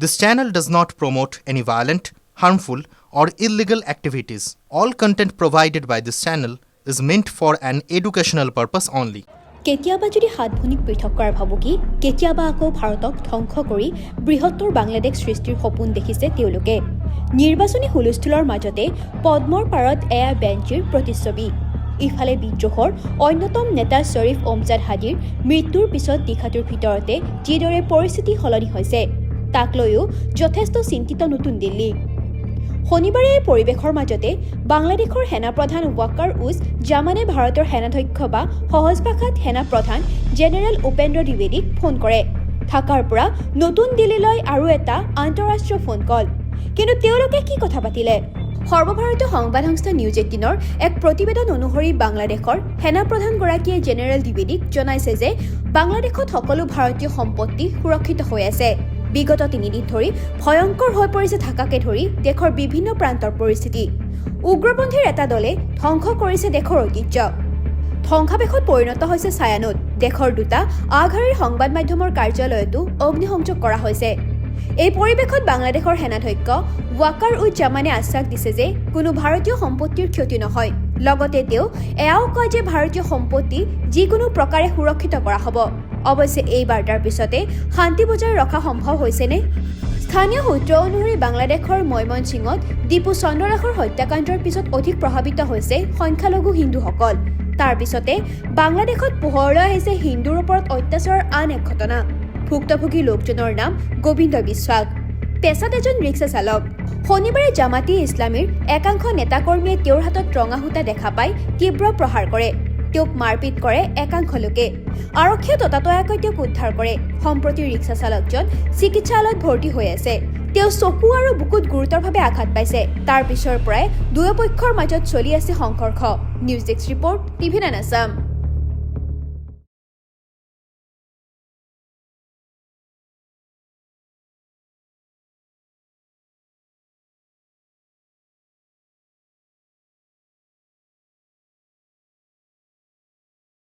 This channel does not promote any violent, harmful, or illegal activities. All content provided by this channel is meant for an educational purpose only. কেতিয়াবা যদি সাত ভনীক পৃথক কৰাৰ ভাবুকি কেতিয়াবা আকৌ ভাৰতক ধ্বংস কৰি বৃহত্তৰ বাংলাদেশ সৃষ্টিৰ সপোন দেখিছে তেওঁলোকে নিৰ্বাচনী হুলস্থুলৰ মাজতে পদ্মৰ পাৰত এয়া বেঞ্চিৰ প্ৰতিচ্ছবি ইফালে বিদ্ৰোহৰ অন্যতম নেতা শ্বৰীফ ওমজাদ হাদিৰ মৃত্যুৰ পিছত দিশাটোৰ ভিতৰতে যিদৰে পৰিস্থিতি সলনি হৈছে তাক লৈও যথেষ্ট চিন্তিত নতুন দিল্লী শনিবাৰে এই পৰিৱেশৰ মাজতে বাংলাদেশৰ সেনাপ্ৰধান ৱাকাৰ উজ জামানে ভাৰতৰ সেনাধ্যক্ষ বা সহজ ভাষাত সেনাপ্ৰধান জেনেৰেল উপেন্দ্ৰ দ্বিবেদীক ফোন কৰে ঢাকাৰ পৰা নতুন দিল্লীলৈ আৰু এটা আন্তঃৰাষ্ট্ৰীয় ফোন কল কিন্তু তেওঁলোকে কি কথা পাতিলে সৰ্বভাৰতীয় সংবাদ সংস্থা নিউজ 18ৰ এক প্ৰতিবেদন অনুসৰি বাংলাদেশৰ সেনাপ্ৰধানগৰাকীয়ে জেনেৰেল দ্বিবেদীক জনাইছে যে বাংলাদেশত সকলো ভাৰতীয় সম্পত্তি সুৰক্ষিত হৈ আছে বিগত 3 দিন ধৰি ভয়ংকৰ হৈ পৰিছে ঢাকাকে ধৰি দেশৰ বিভিন্ন প্ৰান্তৰ পৰিস্থিতি উগ্ৰপন্থীৰ এটা দলে ধ্বংস কৰিছে দেশৰ ঐতিহ্য ধ্বংসাবেশত পৰিণত হৈছে ছায়ানুট দেশৰ দুটা আগশাৰীৰ সংবাদ মাধ্যমৰ কাৰ্যালয়তো অগ্নিসংযোগ কৰা হৈছে এই পৰিৱেশত বাংলাদেশৰ সেনাধ্যক্ষ ৱাকাৰ উজ জামানে আশ্বাস দিছে যে কোনো ভাৰতীয় সম্পত্তিৰ ক্ষতি নহয় লগতে তেওঁ এয়াও কয় যে ভাৰতীয় সম্পত্তি যিকোনো প্ৰকাৰে সুৰক্ষিত কৰা হ'ব অৱশ্যে এই বাৰ্তাৰ পিছতে শান্তি বজাই ৰখা সম্ভৱ হৈছেনে স্থানীয় সূত্ৰ অনুসৰি বাংলাদেশৰ ময়মনসিঙত দীপু চন্দ্ৰৰাখৰ হত্যাকাণ্ডৰ পিছত অধিক প্ৰভাৱিত হৈছে সংখ্যালঘু হিন্দুসকল তাৰ পিছতে বাংলাদেশত পোহৰলৈ আহিছে হিন্দুৰ ওপৰত অত্যাচাৰৰ আন এক ঘটনা ভুক্তভোগী লোকজনৰ নাম গোবিন্দ বিশ্বাস পেছাত এজন ৰিক্সা চালক শনিবাৰে জামাতি ইছলামীৰ একাংশ নেতাকৰ্মীয়ে তেওঁৰ হাতত ৰঙা সূতা দেখা পাই তীব্ৰ প্ৰহাৰ কৰে তেওঁক মাৰপিট কৰে একাংশ লোকে আৰক্ষীয়ে ততাতয়াকৈ তেওঁক উদ্ধাৰ কৰে সম্প্ৰতি ৰিক্সা চালকজন চিকিৎসালয়ত ভৰ্তি হৈ আছে তেওঁ চকু আৰু বুকুত গুৰুতৰভাৱে আঘাত পাইছে তাৰ পিছৰ পৰাই দুয়োপক্ষৰ মাজত চলি আছে সংঘৰ্ষ নিউজ ডেস্ক ৰিপৰ্ট টিভি9 আছাম